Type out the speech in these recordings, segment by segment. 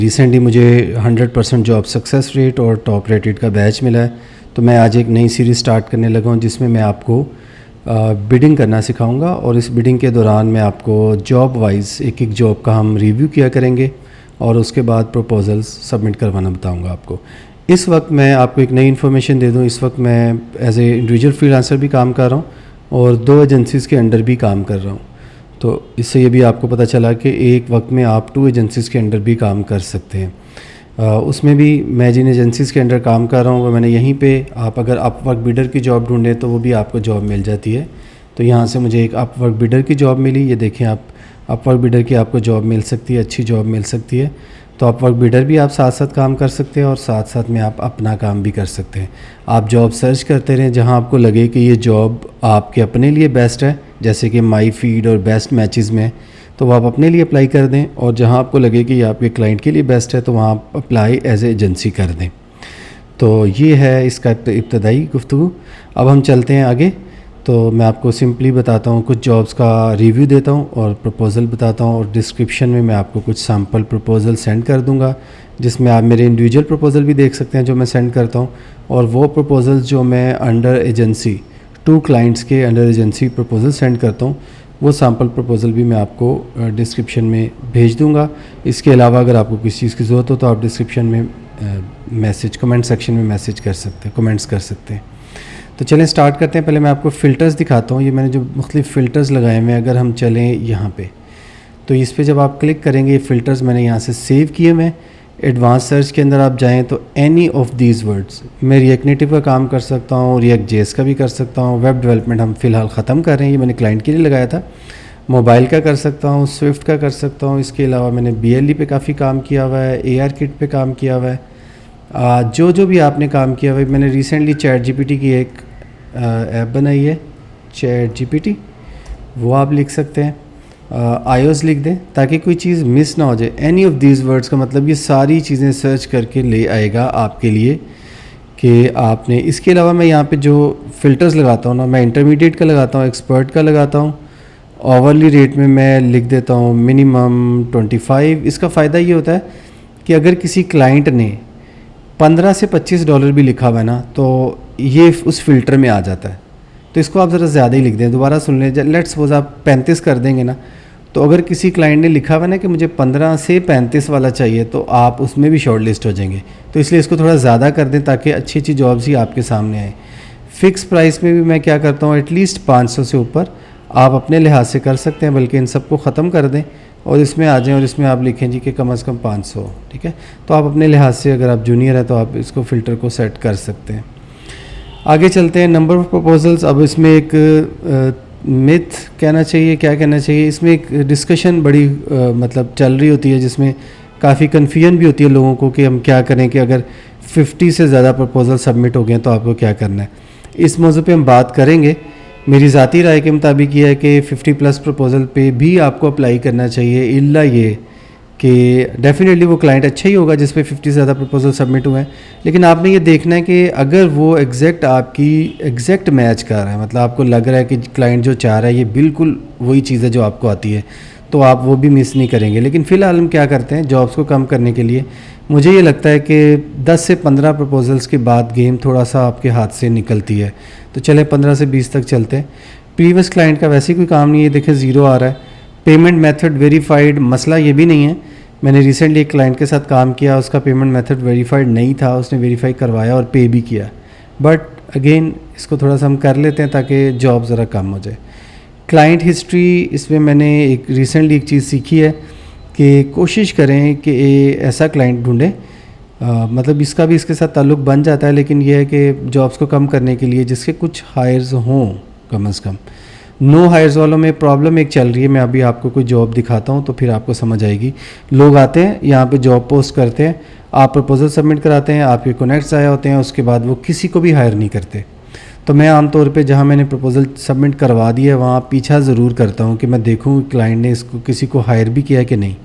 Recently मुझे 100% job success rate और top rated का बैच मिला है। तो मैं आज एक नई सीरीज़ स्टार्ट करने लगा हूँ जिसमें मैं आपको बिडिंग करना सिखाऊंगा और इस बिडिंग के दौरान मैं आपको जॉब वाइज एक एक जॉब का हम रिव्यू किया करेंगे और उसके बाद प्रपोजल्स सबमिट करवाना बताऊंगा आपको। इस वक्त मैं आपको एक नई इन्फॉर्मेशन दे दूं, इस वक्त मैं एज ए इंडिविजुअल फ्रीलांसर भी काम कर रहा हूं और 2 एजेंसीज़ के अंडर भी काम कर रहा हूं। तो इससे ये भी आपको पता चला कि एक वक्त में आप 2 एजेंसीज़ के अंडर भी काम कर सकते हैं। उसमें भी मैं जिन एजेंसीज़ के अंडर काम कर रहा हूँ वो मैंने यहीं पे आप अगर अपवर्क बिडर की जॉब ढूंढें तो वो भी आपको जॉब मिल जाती है। तो यहाँ से मुझे एक अपवर्क बिडर की जॉब मिली, ये देखें आप अपवर्क बिडर की आपको जॉब मिल सकती है, अच्छी जॉब मिल सकती है। तो अपवर्क बिडर भी आप साथ साथ काम कर सकते हैं और साथ साथ में आप अपना काम भी कर सकते हैं। आप जॉब सर्च करते रहें जहां आपको लगे कि ये जॉब आपके अपने लिए बेस्ट है, जैसे कि माई फीड और बेस्ट मैचेस में, तो वो आप अपने लिए अप्लाई कर दें और जहां आपको लगे कि ये आपके क्लाइंट के लिए बेस्ट है तो वहाँ आप अप्लाई एज ए एजेंसी कर दें। तो ये है इसका इब्तदाई गुफ्तगू। अब हम चलते हैं आगे। तो मैं आपको सिंपली बताता हूँ, कुछ जॉब्स का रिव्यू देता हूँ और प्रपोज़ल बताता हूँ और डिस्क्रिप्शन में मैं आपको कुछ सैम्पल प्रपोज़ल सेंड कर दूँगा जिसमें आप मेरे इंडिविजुअल प्रपोज़ल भी देख सकते हैं जो मैं सेंड करता हूँ, और वो प्रपोज़ल्स जो मैं अंडर एजेंसी 2 क्लाइंट्स के अंडर एजेंसी प्रपोज़ल सेंड करता हूँ वो सैम्पल प्रपोज़ल भी मैं आपको डिस्क्रिप्शन में भेज दूँगा। इसके अलावा अगर आपको किसी चीज़ की ज़रूरत हो तो आप डिस्क्रिप्शन में कमेंट सेक्शन में मैसेज कर सकते हैं, कमेंट्स कर सकते हैं। तो चलें स्टार्ट करते हैं। पहले मैं आपको फ़िल्टर्स दिखाता हूँ। ये मैंने जो मुख्तलिफ़ फ़िल्टर्स लगाए हुए हैं, अगर हम चलें यहाँ पे तो इस पे जब आप क्लिक करेंगे, ये फ़िल्टर्स मैंने यहाँ से सेव किए हुए हैं। एडवांस सर्च के अंदर आप जाएं तो एनी ऑफ़ दीज़ वर्ड्स, मैं रिएक्ट नेटिव का काम कर सकता हूँ, रिएक्ट जेएस का भी कर सकता हूँ, वेब डेवलपमेंट हम फ़िलहाल ख़त्म कर रहे हैं, ये मैंने क्लाइंट के लिए लगाया था। मोबाइल का कर सकता हूँ, स्विफ्ट का कर सकता हूँ। इसके अलावा मैंने BLE पे काफ़ी काम किया हुआ है, ARKit पे काम किया हुआ है। जो भी आपने काम किया हुआ है, मैंने रिसेंटली ChatGPT की एक ऐप बनाई है ChatGPT, वो आप लिख सकते हैं। iOS लिख दें ताकि कोई चीज़ मिस ना हो जाए। एनी ऑफ़ दीज़ वर्ड्स का मतलब ये सारी चीज़ें सर्च करके ले आएगा आपके लिए कि आपने। इसके अलावा मैं यहाँ पे जो फ़िल्टर्स लगाता हूँ ना, मैं इंटरमीडिएट का लगाता हूँ, एक्सपर्ट का लगाता हूँ, ओवरली रेट में मैं लिख देता हूँ मिनिमम 25। इसका फ़ायदा ये होता है कि अगर किसी क्लाइंट ने $15 से $25 भी लिखा हुआ है ना तो ये उस फ़िल्टर में आ जाता है। तो इसको आप ज़रा ज़्यादा ही लिख दें, दोबारा सुन लें। लेट्स सपोज आप 35 कर देंगे ना, तो अगर किसी क्लाइंट ने लिखा हुआ है ना कि मुझे 15 से 35 वाला चाहिए तो आप उसमें भी शॉर्ट लिस्ट हो जाएंगे। तो इसलिए इसको थोड़ा ज़्यादा कर दें ताकि अच्छी अच्छी जॉब्स ही आपके सामने आए। फ़िक्स प्राइस में भी मैं क्या करता हूँ, एटलीस्ट 500 से ऊपर आप अपने लिहाज से कर सकते हैं, बल्कि इन सबको ख़त्म कर दें और इसमें आ जाएं और इसमें आप लिखें जी कि कम से कम 500। ठीक है, तो आप अपने लिहाज से, अगर आप जूनियर है तो आप इसको फ़िल्टर को सेट कर सकते हैं। आगे चलते हैं, नंबर ऑफ़ प्रपोजल्स। अब इसमें एक मिथ कहना चाहिए, क्या कहना चाहिए, इसमें एक डिस्कशन बड़ी मतलब चल रही होती है जिसमें काफ़ी कन्फ्यूजन भी होती है लोगों को कि हम क्या करें कि अगर 50 से ज़्यादा प्रपोजल सबमिट हो गए तो आपको क्या करना है। इस मौजू पे हम बात करेंगे। मेरी ज़ाती राय के मुताबिक ये है कि 50+ प्रपोजल पे भी आपको अप्लाई करना चाहिए, इल्ला ये कि डेफिनेटली वो क्लाइंट अच्छा ही होगा जिस पे 50 से ज़्यादा प्रपोजल सबमिट हुए हैं, लेकिन आपने ये देखना है कि अगर वो आपकी एग्जैक्ट मैच कर रहा है, मतलब आपको लग रहा है कि क्लाइंट जो चाह रहा है ये बिल्कुल वही चीज़ है जो आपको आती है, तो आप वो भी मिस नहीं करेंगे। लेकिन फ़िलहाल हम क्या करते हैं, जॉब्स को कम करने के लिए मुझे ये लगता है कि 10 से 15 प्रपोजल्स के बाद गेम थोड़ा सा आपके हाथ से निकलती है। तो चलें 15 से 20 तक चलते हैं। प्रीवियस क्लाइंट का वैसे ही कोई काम नहीं है, देखें 0 आ रहा है। पेमेंट मेथड वेरीफाइड, मसला ये भी नहीं है। मैंने रिसेंटली एक क्लाइंट के साथ काम किया, उसका पेमेंट मेथड वेरीफाइड नहीं था, उसने वेरीफाई करवाया और पे भी किया, बट अगेन इसको थोड़ा सा हम कर लेते हैं ताकि जॉब ज़रा कम हो जाए। क्लाइंट हिस्ट्री, इसमें मैंने एक रिसेंटली एक चीज़ सीखी है कि कोशिश करें कि ऐसा क्लाइंट ढूंढें, मतलब इसका भी इसके साथ ताल्लुक़ बन जाता है, लेकिन यह है कि जॉब्स को कम करने के लिए जिसके कुछ हायर्स हों कम से कम। नो हायर्स वालों में प्रॉब्लम एक चल रही है, मैं अभी आपको कोई जॉब दिखाता हूँ तो फिर आपको समझ आएगी। लोग आते हैं यहाँ पे जॉब पोस्ट करते हैं, आप प्रपोजल सबमिट कराते हैं, आपके कनेक्ट्स आए होते हैं, उसके बाद वो किसी को भी हायर नहीं करते। तो मैं आमतौर पे जहाँ मैंने प्रपोजल सबमिट करवा दिया है वहाँ पीछा ज़रूर करता हूँ कि मैं देखूँ क्लाइंट ने इसको किसी को हायर भी किया कि नहीं,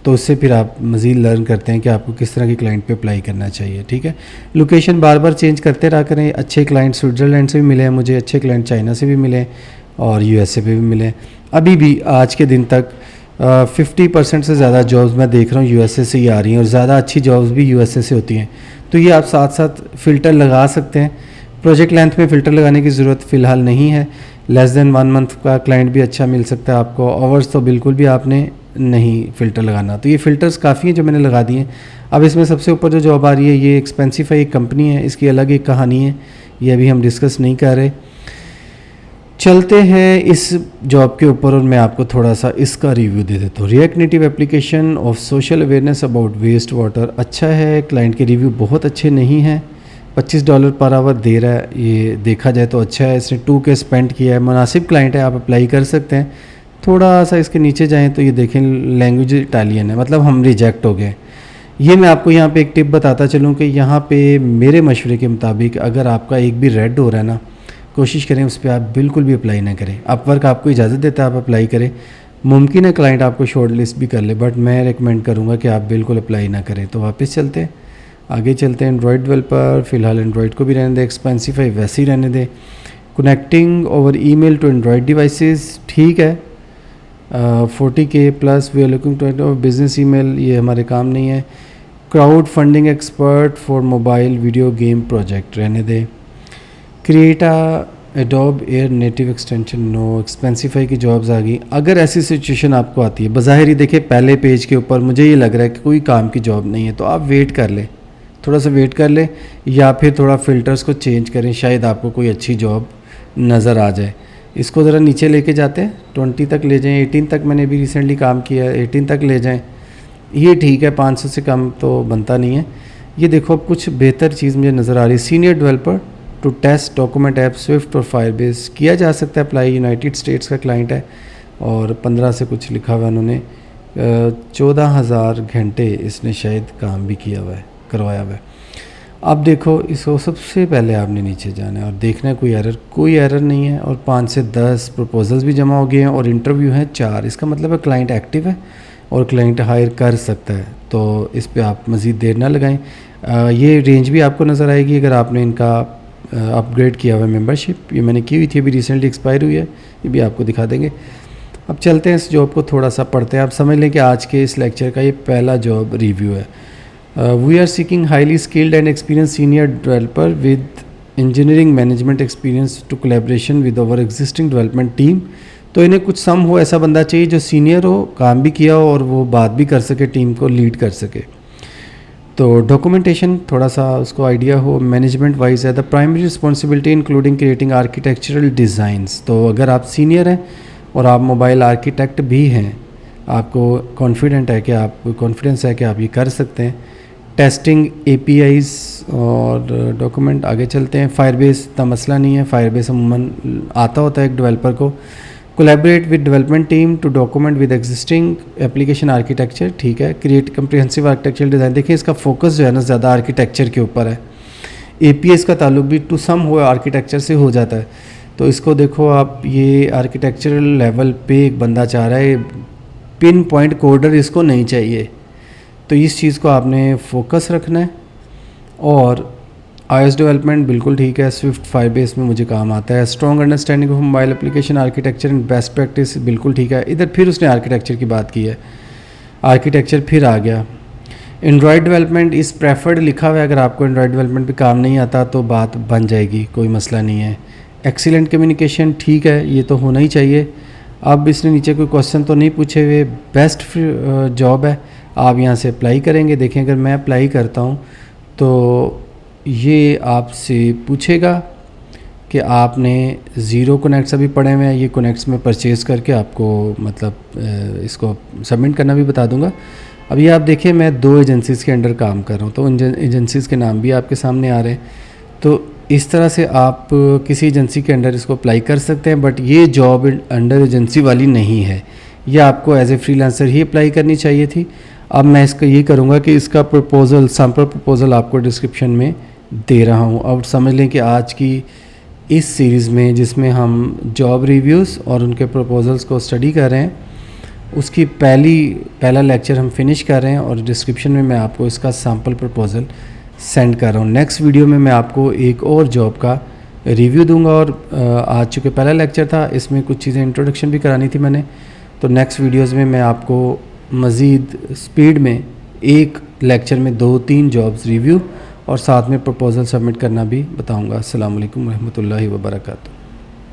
तो उससे फिर आप मज़ीद लर्न करते हैं कि आपको किस तरह के क्लाइंट पे अप्लाई करना चाहिए। ठीक है, लोकेशन बार बार चेंज करते रहा करें। अच्छे क्लाइंट स्विट्ज़रलैंड से भी मिले हैं मुझे, अच्छे क्लाइंट चाइना से भी मिले और USA पे भी मिले। अभी भी आज के दिन तक 50% से ज़्यादा जॉब्स मैं देख रहा हूँ यूएसए से ही आ रही हैं और ज़्यादा अच्छी जॉब्स भी यूएसए से होती हैं। तो ये आप साथ साथ फ़िल्टर लगा सकते हैं। प्रोजेक्ट लेंथ में फ़िल्टर लगाने की ज़रूरत फ़िलहाल नहीं है। लेस देन 1 मंथ का क्लाइंट भी अच्छा मिल सकता है आपको। आवर्स तो बिल्कुल भी आपने नहीं फ़िल्टर लगाना। तो ये फ़िल्टर्स काफ़ी हैं जो मैंने लगा दिए हैं। अब इसमें सबसे ऊपर जो जॉब आ रही है ये एक्सपेंसिफाई एक कंपनी है, इसकी अलग एक कहानी है, ये अभी हम डिस्कस नहीं कर रहे। चलते हैं इस जॉब के ऊपर और मैं आपको थोड़ा सा इसका रिव्यू दे देता हूँ। React Native application of social awareness about waste water अच्छा है। क्लाइंट के रिव्यू बहुत अच्छे नहीं हैं। $25 पर आवर दे रहा है, ये देखा जाए तो अच्छा है। इसने 2K स्पेंड किया है, मुनासिब क्लाइंट है, आप अप्लाई कर सकते हैं। थोड़ा सा इसके नीचे जाएँ तो ये देखें लैंग्वेज इटालियन है, मतलब हम रिजेक्ट हो गए। ये मैं आपको यहाँ पे एक टिप बताता चलूँ कि यहाँ पे मेरे मशवरे के मुताबिक अगर आपका एक भी रेड हो रहा है ना, कोशिश करें उस पर आप बिल्कुल भी अप्लाई ना करें। अपवर्क आपको इजाज़त देता है आप अप्लाई करें, मुमकिन है क्लाइंट आपको शॉर्ट लिस्ट भी कर ले, बट मैं रिकमेंड करूँगा कि आप बिल्कुल अप्लाई ना करें। तो वापस चलते हैं, आगे चलते हैं। एंड्रॉयड डेवलपर, फ़िलहाल एंड्रॉयड को भी रहने दें, एक्सपेंसिफाई वैसे ही रहने दें। Connecting over email to Android devices ठीक है। 40K plus we are looking to business email, ये हमारे काम नहीं है। Crowd funding expert for mobile video game project रहने दें। Create Adobe AIR native extension no, Expensify की जॉब्स आ गई। अगर ऐसी सिचुएशन आपको आती है, बज़ाहिर ही देखिए पहले पेज के ऊपर मुझे ये लग रहा है कि कोई काम की जॉब नहीं है, तो आप वेट कर लें, थोड़ा सा वेट कर लें, या फिर थोड़ा फ़िल्टर्स को चेंज करें, शायद आपको कोई अच्छी जॉब नज़र आ जाए। इसको ज़रा नीचे लेके जाते हैं, 20 तक ले जाएं, 18 तक मैंने भी रिसेंटली काम किया है, 18 तक ले जाएं, ये ठीक है, 500 से कम तो बनता नहीं है। ये देखो अब कुछ बेहतर चीज़ मुझे नज़र आ रही है। Senior developer to test document app Swift और फायरबेस किया जा सकता है अप्लाई। यूनाइटेड स्टेट्स का क्लाइंट है और 15 से कुछ लिखा हुआ है उन्होंने। 14,000 घंटे इसने शायद काम भी किया हुआ है, करवाया हुआ है। अब देखो इसको सबसे पहले आपने नीचे जाना है और देखना है कोई एरर नहीं है, और 5 से 10 प्रपोजल्स भी जमा हो गए हैं और इंटरव्यू हैं 4। इसका मतलब है क्लाइंट एक्टिव है और क्लाइंट हायर कर सकता है, तो इस पे आप मज़ीद देर ना लगाएं। ये रेंज भी आपको नज़र आएगी अगर आपने इनका अपग्रेड किया हुआ है मेंबरशिप। ये मैंने की हुई थी, अभी रिसेंटली एक्सपायर हुई है, ये भी आपको दिखा देंगे। अब चलते हैं इस जॉब को थोड़ा सा पढ़ते हैं। आप समझ लें कि आज के इस लेक्चर का ये पहला जॉब रिव्यू है। We are seeking highly skilled and experience senior developer with engineering management experience to collaboration with our existing development team. तो इन्हें कुछ सम हो, ऐसा बंदा चाहिए जो सीनियर हो, काम भी किया हो और वो बात भी कर सके, टीम को लीड कर सके। तो डॉक्यूमेंटेशन थोड़ा सा उसको आइडिया हो। मैनेजमेंट वाइज है the primary responsibility including creating architectural designs. तो अगर आप सीनियर हैं और आप मोबाइल आर्किटेक्ट भी हैं, आपको कॉन्फिडेंस है कि आप ये कर सकते हैं। टेस्टिंग APIs और डॉक्यूमेंट, आगे चलते हैं। फायरबेस का मसला नहीं है, फायरबेस अमूमन आता होता है एक डेवलपर को। Collaborate with development team to document with existing application architecture, ठीक है। क्रिएट कंप्रिहेंसिव आर्किटेक्चरल डिज़ाइन, देखिए इसका फोकस जो है ना ज़्यादा आर्किटेक्चर के ऊपर है। APIs का ताल्लुक भी टू सम हो आर्किटेक्चर से हो जाता है। तो इसको देखो आप, ये आर्किटेक्चरल लेवल पे एक बंदा चाह रहा है, पिन पॉइंट कोडर इसको नहीं चाहिए। तो इस चीज़ को आपने फोकस रखना है। और iOS डेवलपमेंट बिल्कुल ठीक है, स्विफ्ट फायरबेस में मुझे काम आता है। Strong understanding of mobile application architecture and best practice बिल्कुल ठीक है। इधर फिर उसने आर्किटेक्चर की बात की है, आर्किटेक्चर फिर आ गया। एंड्रॉयड डेवलपमेंट इस प्रेफर्ड लिखा हुआ है, अगर आपको एंड्रॉयड डेवलपमेंट पे काम नहीं आता तो बात बन जाएगी, कोई मसला नहीं है। एक्सीलेंट कम्युनिकेशन ठीक है, ये तो होना ही चाहिए। अब इसने नीचे कोई क्वेश्चन तो नहीं पूछे हुए। बेस्ट जॉब है, आप यहाँ से अप्लाई करेंगे। देखें अगर मैं अप्लाई करता हूँ तो ये आपसे पूछेगा कि आपने ज़ीरो कनेक्ट्स अभी पड़े हुए हैं, ये कनेक्ट्स में परचेज़ करके आपको मतलब इसको सबमिट करना भी बता दूंगा। अब ये आप देखिए मैं 2 एजेंसीज़ के अंडर काम कर रहा हूँ, तो उन एजेंसीज़ के नाम भी आपके सामने आ रहे हैं। तो इस तरह से आप किसी एजेंसी के अंडर इसको अप्लाई कर सकते हैं, बट ये जॉब अंडर एजेंसी वाली नहीं है, ये आपको एज ए फ्रीलांसर ही अप्लाई करनी चाहिए थी। अब मैं इसका ये करूँगा कि इसका प्रपोज़ल, सैम्पल प्रपोज़ल आपको डिस्क्रिप्शन में दे रहा हूँ। अब समझ लें कि आज की इस सीरीज़ में जिसमें हम जॉब रिव्यूज़ और उनके प्रपोज़ल्स को स्टडी कर रहे हैं, उसकी पहला लेक्चर हम फिनिश कर रहे हैं और डिस्क्रिप्शन में मैं आपको इसका सैम्पल प्रपोज़ल सेंड कर रहा हूँ। नेक्स्ट वीडियो में मैं आपको एक और जॉब का रिव्यू दूंगा। और आज चूँकि पहला लेक्चर था, इसमें कुछ चीज़ें इंट्रोडक्शन भी करानी थी मैंने, तो नेक्स्ट वीडियोज़ में मैं आपको मज़ीद स्पीड में एक लेक्चर में 2-3 जॉब्स रिव्यू और साथ में प्रपोज़ल सबमिट करना भी बताऊँगा। अस्सलाम वालेकुम रहमतुल्लाहि व बरकातहू।